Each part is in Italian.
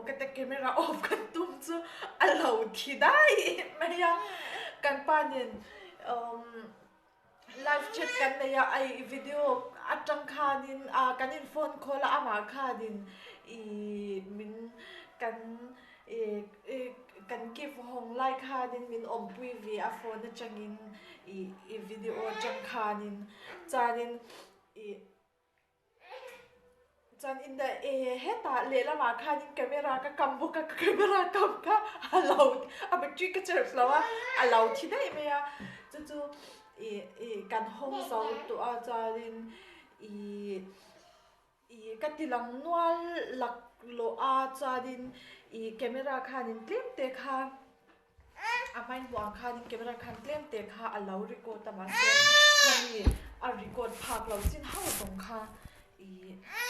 cái tay camera off cái tum chu alo thi dai mày kan panin live chat kan ne ya ai video atang khanin kanin phone call ama khanin min kan kan give hong like khanin min pui vi a phone changin video chang khanin chanin chan in the heta lela ma khanin camera ka kambo ka camera kam ka alo a batry ka church lawa alo thi dai me ya chu kan hong sau to a charin katilang nual lak lo a charin camera khanin claim te kha amain buang khanin camera khan claim te kha alo record ta ma se khani a record phak lo chin haw tong kha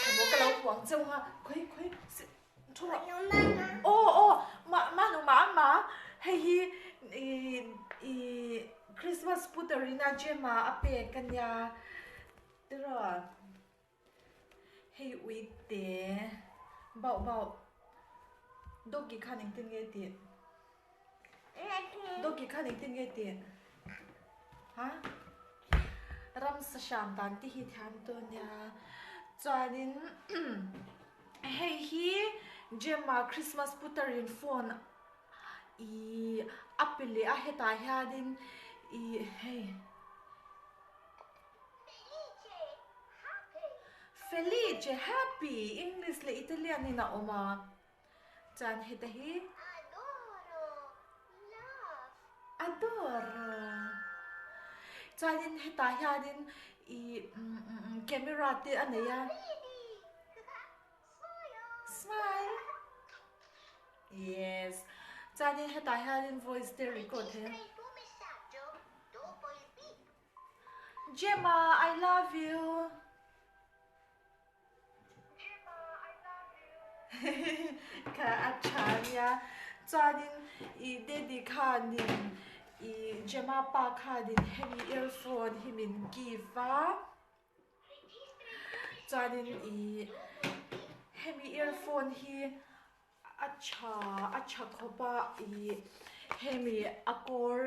khamo ka lo buang cheu ha khoi thura ma hei Christmas putarina jema ape kanya tero hei week te bau dogi khaning tin nge ti dogi khaning tin nge ti ha ram sa sham dan ti hi tham to nya chanin hei hi jema Christmas putarin phone apile a heta hianin hey felice happy English le Italian ni na oma chan heta hi adoro chanin heta hianin camera te anaya smile yes chanin heta hianin voice te record he Gemma, I love you. Ka achanya chanin dedi khanin Gemma pa khanin hemi earphone himin giva chanin hemi earphone hi acha khopa hemi akor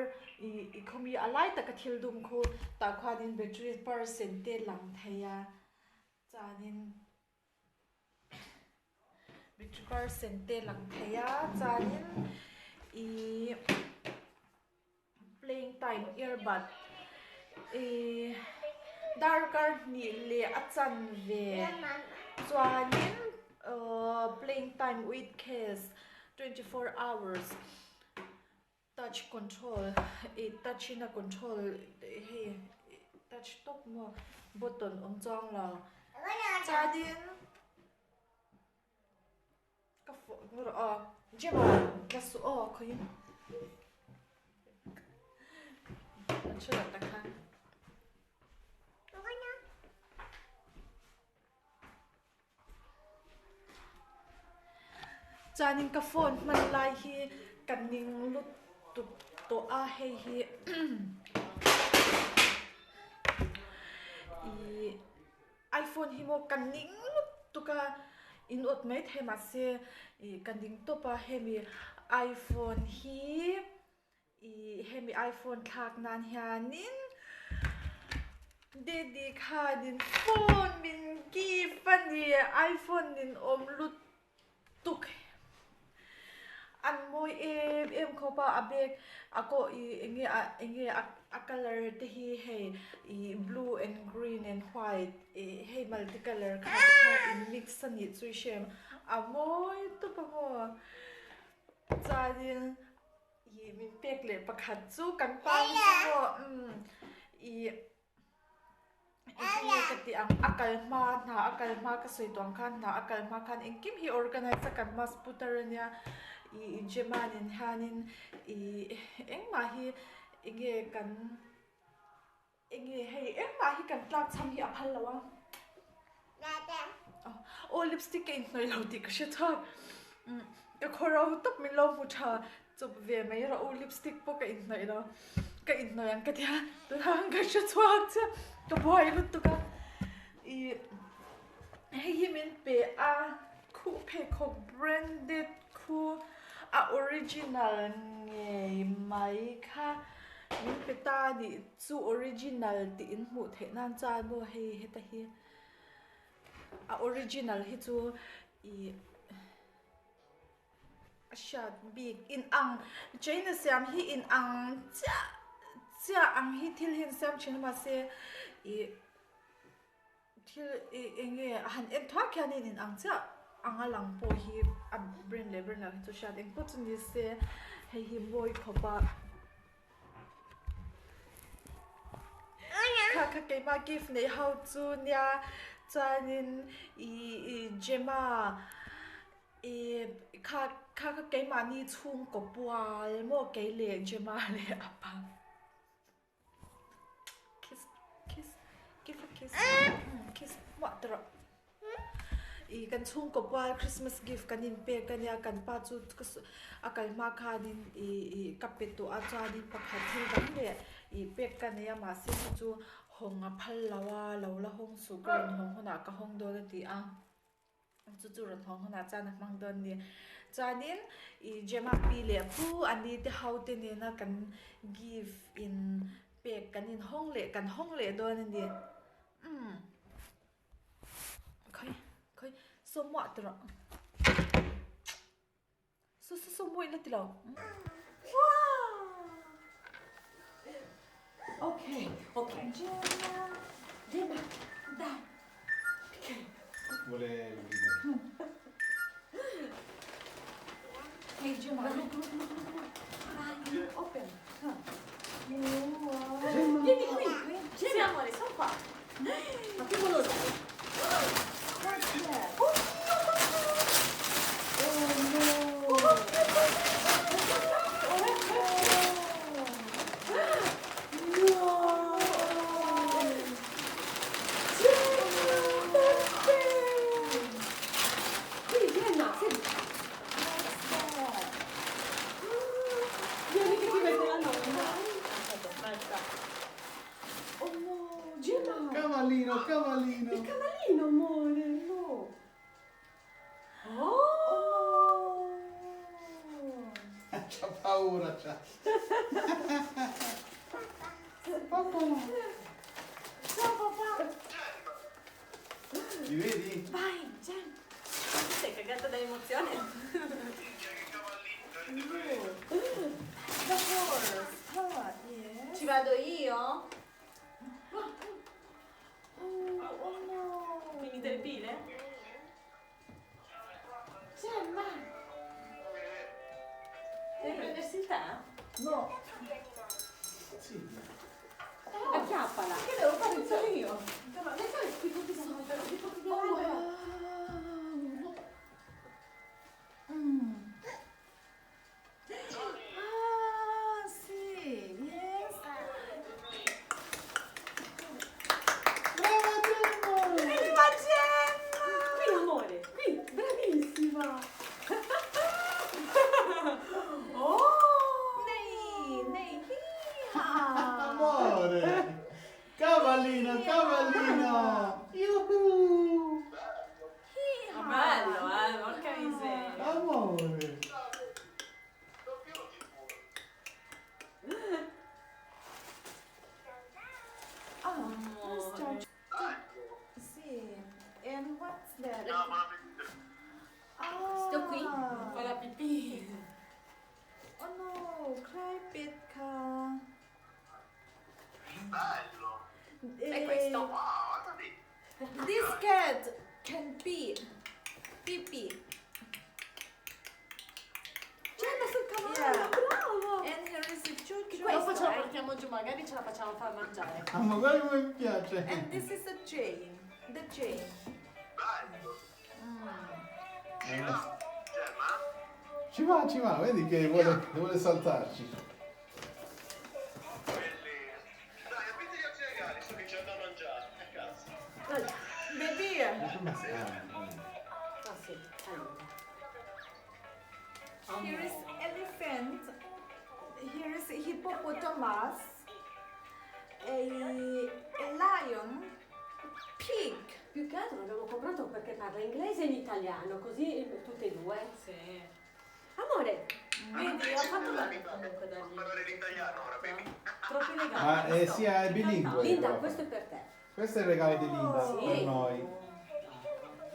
khomi alai ta ka thil dum kho ta khwadin battery percent te lang thaya chanin battery percent te lang thaya chanin playing time earbud darker ni le achan ve chanin playing time with case 24 hours touch control touch in a control hey touch top mo button chang la chadin ka fo jema kasu khoi chula takha chanin ka phone man lai hi kaning lut to a hei hi iPhone hi mo kaning tuka in ot mai the ma se kaning to pa hemi iPhone hi hemi iPhone thak nan hianin dedi khadin phone min ki fani iPhone din lut tuk an moi em khopa abek ako enge a color te hi hey blue and green and white hey multicolor kha in mix ani chui shem a moi to pa mo charin min pek le pakhat chu kan pa mo kati ang akal ma ka soi tong khan na akal ma khan engkim hi organize kan mas putaranya Jemanin hanin engmahi enge kan hey engmahi kan tlak cham hi aphal lawa lipstick ke noi lo ti ka sha ka khoro top min lo mutha chup ve mai ra lipstick po ka in noi lo ka in noi an ka tia tu hang ka sha chuak cha ka boy lut tu ka hey min pe a khu pekho branded khu a original nge mai kha min peta di chu original ti in mu the nan cha no he heta hi a original hi chu I shot big in ang China siam hi in ang cha ang hi thil hin siam chin ma se I thil enge han em thwa kya ni in ang cha anga lang po hi a brain level na to shot in put ni se he hi boy khopa ka ke ma gift nei how to nya chanin I jema ka ke mani chung ko pual mo ke le jema le apa kiss give a kiss kiss what the kan chung ko pual Christmas gift kan in pe kan ya kan pa chu akal ma kha din kapetu a cha din pakhat thil kan le pe kan ya ma se chu hawng a phal lawa lo la hawng su kan hawng hona ka hawng do ti a chu ran hawng hona cha na mang don ni chanin jema pi le pu ani te how te ne na kan give in pe kan in hawng le do ni khoi so mo tra so mo ila tilo wow okay jema da Vuole hey Jema open vieni qui Jema amore sono qua ma che golosa Cavallino! Il cavallino, amore, no! oh C'ha paura, c'ha! Papà! ciao papà Li vedi? vai Jen sei cagata dall'emozione the horse yes Ci vado io? oh no Quindi delle pile? Gemma Devi prendersi il tè? no Sì. Acchiappala! Che devo fare il solo io? Ma ne fai schifo di solito? Schifo di sì yes Brava Gemma! viva Gemma Qui amore, qui, bravissima! oh nei Amore! Cavallino, cavallino! Yuhu! Bello, porca miseria! Amore! let's start see and what's that Sto qui, fa la pipì! oh no cry pit ka E questo? this cat can pee Gemma sul cavallo, Yeah. bravo! and here is a choo-choo Dopo ce la portiamo giù, magari ce la facciamo far mangiare. Ah, ma guarda come mi piace! and this is the chain Ci va, vedi che vuole saltarci. Dai, aprite gli occhi ai regali, sto che c'è da mangiare, a casa. baby Ah sì, allora. here is elephant here is hippopotamus a lion pig Più che altro l'abbiamo comprato perché parla inglese e in italiano, così tutte e due. Sì. Amore, Vedi, ha fatto bene comunque da Posso parlare in italiano ora, baby? Troppi legali. Ma sì, è bilingue. Linda, però. questo è per te. Questo è il regalo di Linda Sì. per noi.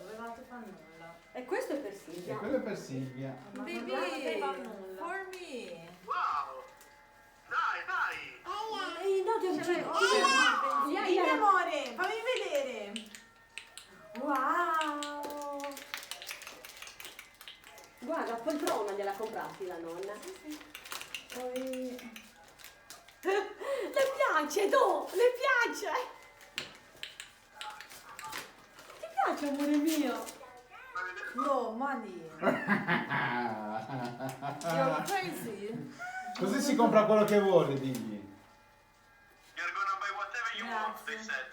Dovevate fare nulla. E questo è per E Silvia. quello è per Silvia. Baby, non dovevate fare nulla. for me. Wow! Dai, dai! No, devo Ce l'hai? Vieni, Vieni, amore, fammi vedere. Wow. Guarda, poltrona gliela comprati la nonna. Poi... Le piace, tu! Le piace! Ti piace, amore mio? No, money. You're crazy. Così si compra quello che vuole, digli. You're gonna buy whatever you want, they said.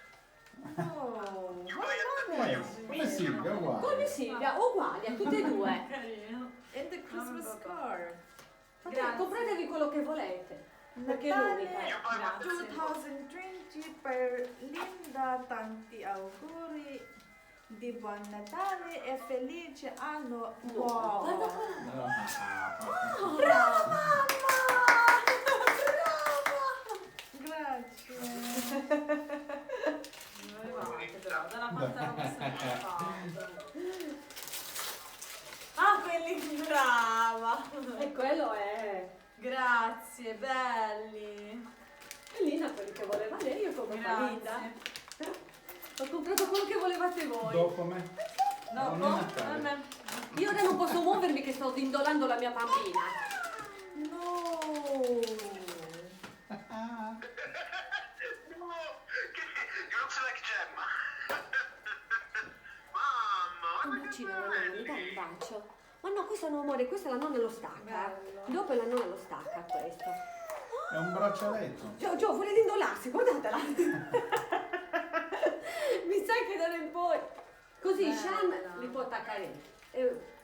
No. You buy it for you. Come Silvia, uguale. Come Silvia, uguali a tutte e due. Carino. And the Christmas card. Vabbè, compratevi quello che volete. Perché è Natale l'unica. 2020 per Linda, tanti auguri di buon Natale e felice anno nuovo. Guarda qua. Brava mamma! Brava! Grazie. Dalla Ah, quelli brava! E quello è. Grazie, belli! E Linda quelli che voleva lei, io ho comprato Linda. Ho comprato quello che volevate voi. Dopo me. No, Non è Natale. Io ora non posso muovermi che sto indolando la mia bambina. No! No, you look like Gemma. Mamma, Un bacino alla nonna, mi dai un bacio. Ma no, questo no amore, questa la nonna lo stacca. Bello. Dopo la nonna lo stacca questo. È un braccialetto. Gio, vuole rindolarsi, guardatela. Mi sa che d'ora in poi. Così Bella. Shan li può attaccare lì.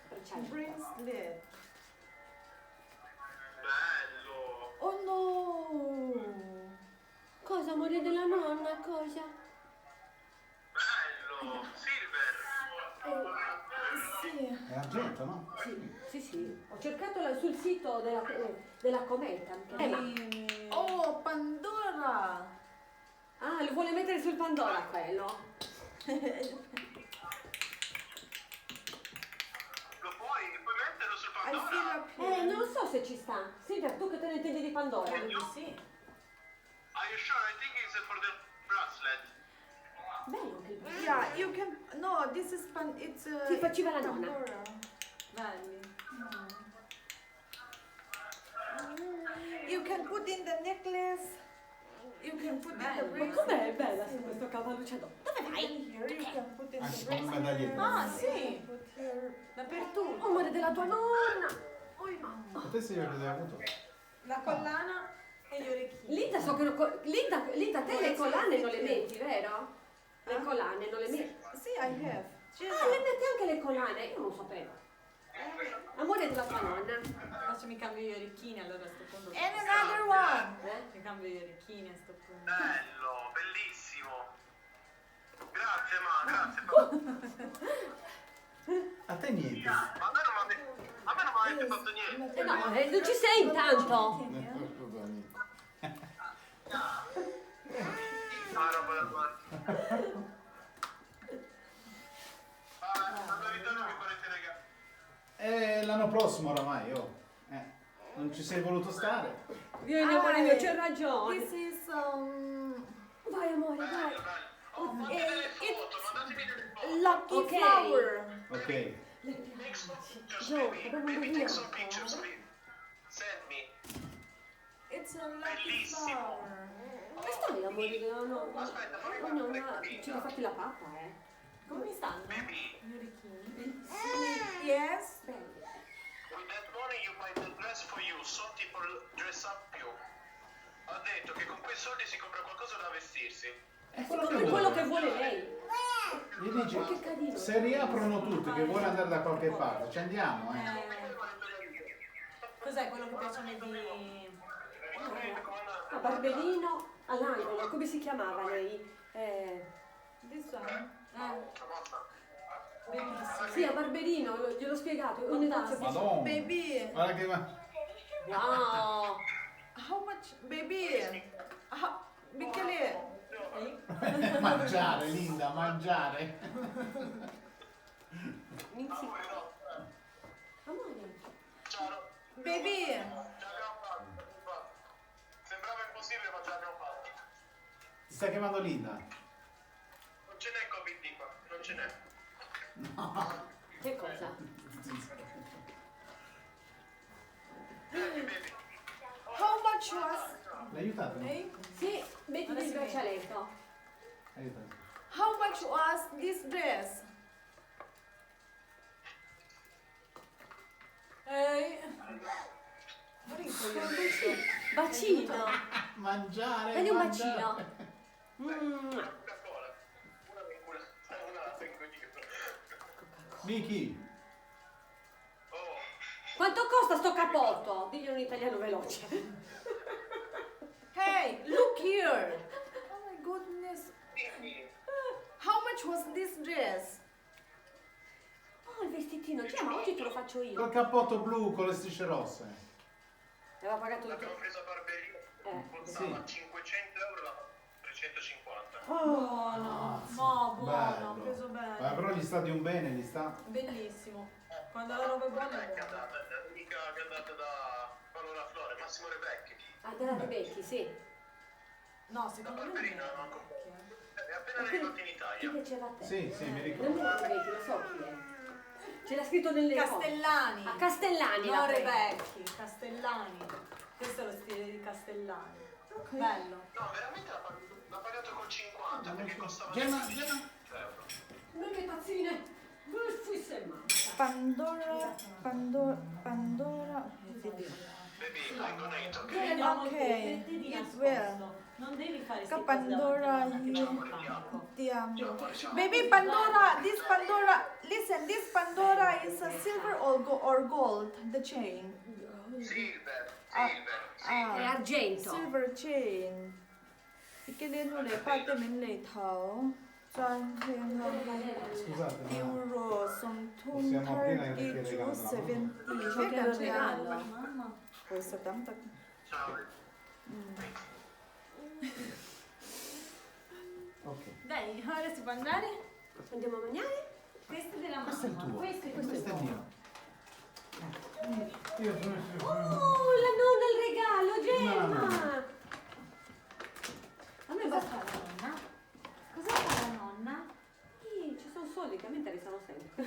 Bracciale. Bracelet. bello. Oh no! Cosa, amore della nonna, cosa? Bello. Silver. Sì. È argento, no? Sì. Ho cercato sul sito della cometa. Oh, Pandora! Ah, lo vuole mettere sul Pandora quello? Lo puoi metterlo sul I feel Pandora? up here. Non lo so se ci sta. Silvia, tu che te ne intendi di Pandora? Sì. Are you sure? I think it's for the bracelet. Bello che il Yeah, you can. No, this is it's Sì, faceva la nonna. Pandora. Belli. You can put in the necklace. You can put in the Ma bracelet. com'è bella su questo cavallucciato? Dove vai? Here you can put in the Anche con un bracelet. medaglietto. Ah, sì. Put here. Dappertutto. Amore della tua nonna. Oi, mamma. A te si vede che hai avuto? La collana e gli orecchini. Linda, so che Linda, te le collane non le metti, vero? Le collane non le metti. Sì, I have. Ah, le metti anche le collane? Io non sapevo. Amore della tua nonna. Adesso mi cambio gli orecchini allora a sto punto. And another one. Eh? Mi cambio gli orecchini a sto punto. Bello, bellissimo. Grazie, ma grazie. A te niente. Ma a me non mi avete fatto niente. No, non ci sei intanto. Ah, roba da guardia. Quando ritorno mi farete regalare. L'anno prossimo oramai, oh. Non ci sei voluto stare. Vieni amore mio, c'è ragione. This is Vai amore, vai. Oh, fate delle foto, mandatemi delle foto. lucky Ok. flower. Ok. Take some pictures, Gio, baby. abbiamo Baby, un take some video. pictures, please. Send me. It's a lucky Bellissimo. flower. Come stai amore della nonna? Aspetta, fammi Oh, guardare nonna, qui. ci hai fatti la pappa, Come mi stanno? Baby, Gli orecchini? Yes. Belli. with that money you buy the dress for you, so tipo dress up you. Ha detto che con quei soldi si compra qualcosa da vestirsi. È quello che Come quello vuole. che vuole lei. Gli dici, Ma che carino. se riaprono tutti che vuole andare da qualche parte, ci andiamo, Cos'è quello che piace a me di... A Barberino all'angolo, come si chiamava lei? This one? Bellissimo. Sì, a Barberino, gliel'ho spiegato. Un negozio che... Madonna. Baby, Guarda che Wow! how much? Baby, Michele, mangiare, Linda, mangiare. Minzi. Amore. Ciao. baby, Ce l'abbiamo fatta. Sembrava impossibile, ma ce l'abbiamo fatta. Ti sta chiamando Linda? Non ce n'è Covid qua, non ce n'è. Che cosa? how much was? L'hai aiutato? Hey? Sì, mettiti il braccialetto. Aiutato. How much was this dress? Hey. Bacino. Mangiare. Prendi un mangiare. bacino. Coca-Cola. Una vincula, una la tengo dietro. Miki, Oh, Quanto costa sto cappotto? Digli un italiano veloce. Hey, look here. Oh my goodness. How much was this dress? Oh, il vestitino. Chiama, oggi te lo faccio io. col cappotto blu con le strisce rosse. Aveva pagato l'abbiamo tutto. presa a Barberino. Costava 500 euro la 350. Buono, no, buono, Bello. preso bene. Ma però gli sta di un bene, gli sta. Bellissimo. Quando la roba è buona Guarda è che è buona. andata, è l'unica che è andata da Valora Flore, Massimo Rebecchi. Ah, della Rebecchi, sì. No, Da secondo me Barberino non non è. è appena arrivato in Chi Italia. piaceva a te? Sì, sì, mi Non ricordo. è la Rebecchi, lo so chi è. Ce l'ha scritto nelle Castellani. A Castellani. No, la prego. Rebecchi, Castellani. Questo è lo stile di Castellani. Bello. No, veramente l'ha pagato col 50 perché costava Gemma, 100 Gemma. euro. Non le tazzine. Fusse e manca. Pandora. Baby, I'm gonna eat, ok? Ok, eat well. Non devi fare Ka Pandora, Facciamo ti amo. Baby Pandora, listen, this Pandora is a silver or gold, the chain. Silver, È argento. Silver chain. Cái liên hồ lệ ba tên mình lệ thảo. Trang huyền Scusate, ma euro som thun possiamo aprire thirty anche il to regalo? 70. C'è che lo regalo. Mamma. Questo tanto. Ciao. ok. Dai, ora si può andare? Andiamo a mangiare? Questo è della mamma. Questo è il tuo. Questo è Questo è mio. Io Oh, la nonna il regalo, Gemma! A me basta. Cosa fa la nonna? Cosa fa la nonna? Sì, ci sono soldi che a me interessano sempre.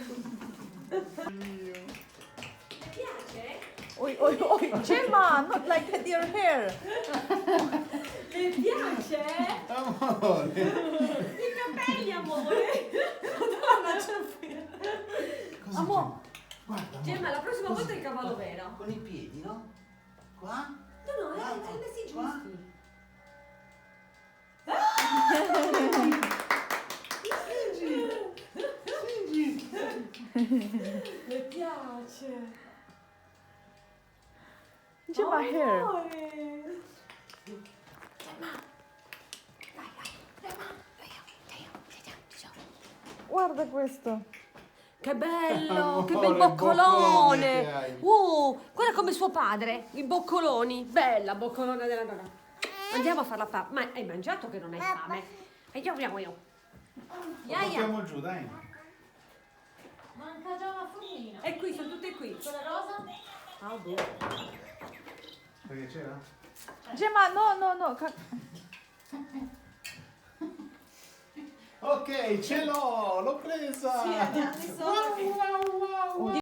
Ti piace? Oi, Gemma, not like your hair. Ti piace? Amore. I capelli, amore! Madonna, c'è Cosa Amo. Guarda, amore. Gemma, la prossima Così. volta è il cavallo vero. Con i piedi, no? Qua? No, li messi Qua? giusti. Le piace. Gemma hair. Guarda questo. Che bello, Amore, che bel boccolone che hai. boccolone. Guarda come suo padre, i boccoloni. Bella boccolona della nonna. Andiamo a farla fame. Ma hai mangiato che non hai fame? E io andiamo io. Lo portiamo giù, dai. Manca già una formina. E qui, sono tutte qui. Quella rosa? Ah, boh. Perché c'era? Gemma, no. Ok, ce l'ho presa! Sì, andiamo di sopra. Wow, wow, wow, wow.